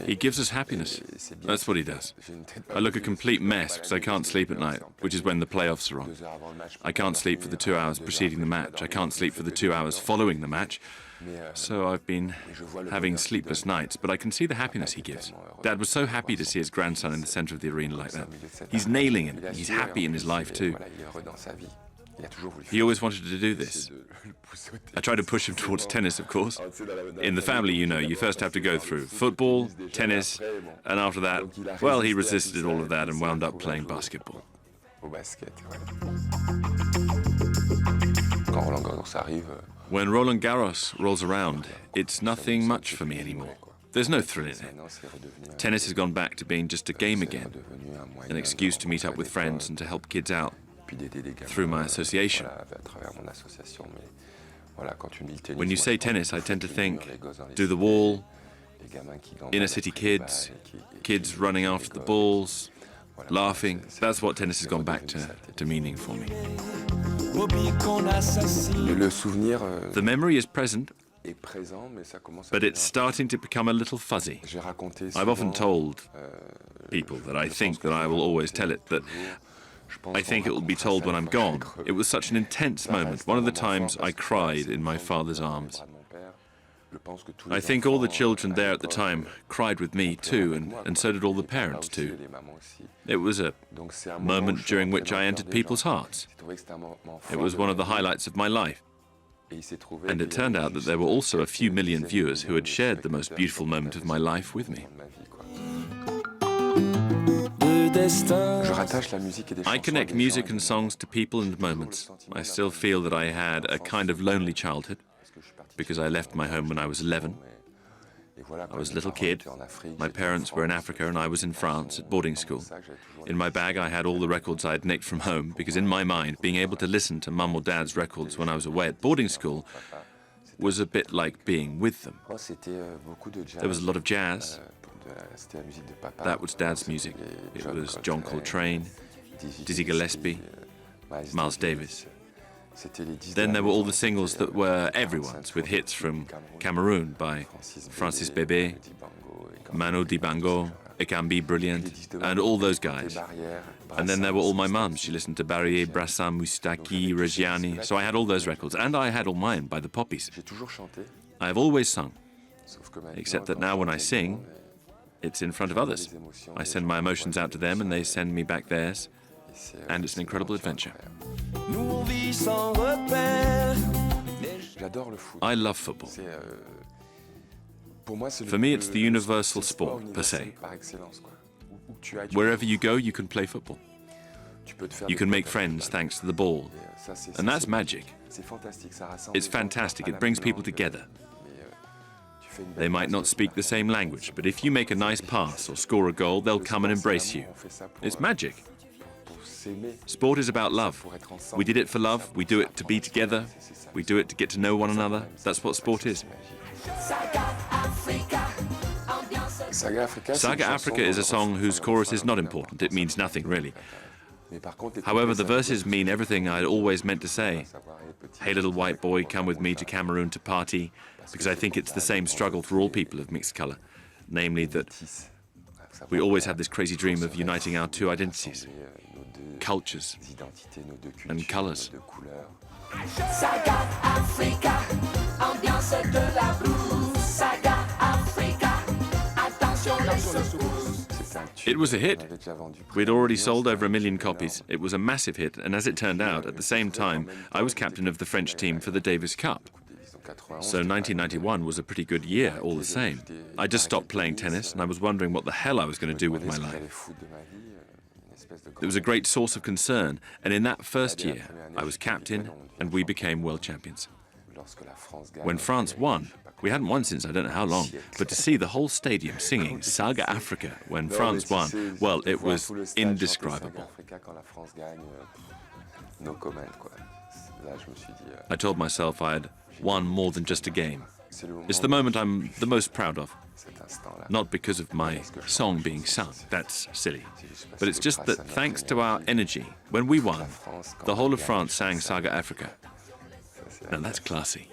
He gives us happiness. That's what he does. I look a complete mess because I can't sleep at night, which is when the playoffs are on. I can't sleep for the 2 hours preceding the match. I can't sleep for the 2 hours following the match. So I've been having sleepless nights, but I can see the happiness he gives. Dad was so happy to see his grandson in the center of the arena like that. He's nailing it. He's happy in his life too. He always wanted to do this. I tried to push him towards tennis, of course. In the family, you know, you first have to go through football, tennis, and after that, well, he resisted all of that and wound up playing basketball. When Roland Garros rolls around, it's nothing much for me anymore. There's no thrill in it. Tennis has gone back to being just a game again, an excuse to meet up with friends and to help kids out through my association. When you say tennis, I tend to think, do the wall, inner city kids, kids running after the balls, laughing. That's what tennis has gone back to meaning for me. The memory is present, but it's starting to become a little fuzzy. I've often told people that I think that I will always tell it, that I think it will be told when I'm gone. It was such an intense moment. One of the times I cried in my father's arms. I think all the children there at the time cried with me too, and so did all the parents too. It was a moment during which I entered people's hearts. It was one of the highlights of my life. And it turned out that there were also a few million viewers who had shared the most beautiful moment of my life with me. I connect music and songs to people and moments. I still feel that I had a kind of lonely childhood because I left my home when I was 11. I was a little kid. My parents were in Africa and I was in France at boarding school. In my bag I had all the records I had nicked from home because in my mind, being able to listen to Mum or Dad's records when I was away at boarding school was a bit like being with them. There was a lot of jazz. That was Dad's music. It was John Coltrane, Dizzy Gillespie, Miles Davis. Then there were all the singles that were everyone's, with hits from Cameroon by Francis Bébé, Manu Dibango, Ekambi Brilliant, and all those guys. And then there were all my mums. She listened to Barrier, Brassam, Moustaki, Reggiani. So I had all those records, and I had all mine by the Poppies. I have always sung, except that now when I sing, it's in front of others. I send my emotions out to them and they send me back theirs, and it's an incredible adventure. I love football. For me, it's the universal sport, per se. Wherever you go, you can play football. You can make friends thanks to the ball, and that's magic. It's fantastic. It brings people together. They might not speak the same language, but if you make a nice pass or score a goal, they'll come and embrace you. It's magic. Sport is about love. We did it for love, we do it to be together, we do it to get to know one another. That's what sport is. Saga Africa is a song whose chorus is not important. It means nothing, really. However, the verses mean everything I'd always meant to say. Hey, little white boy, come with me to Cameroon to party, because I think it's the same struggle for all people of mixed color, namely that we always have this crazy dream of uniting our two identities, cultures and colors. Saga Africa, ambiance de la blues. Saga Africa, attention les secousses. It was a hit. We'd already sold over 1 million copies. It was a massive hit, and as it turned out, at the same time, I was captain of the French team for the Davis Cup. So 1991 was a pretty good year, all the same. I just stopped playing tennis, and I was wondering what the hell I was going to do with my life. It was a great source of concern, and in that first year, I was captain, and we became world champions. When France won, we hadn't won since I don't know how long, but to see the whole stadium singing Saga Africa when France won, well, it was indescribable. I told myself I had won more than just a game. It's the moment I'm the most proud of. Not because of my song being sung, that's silly. But it's just that thanks to our energy, when we won, the whole of France sang Saga Africa. Now that's classy.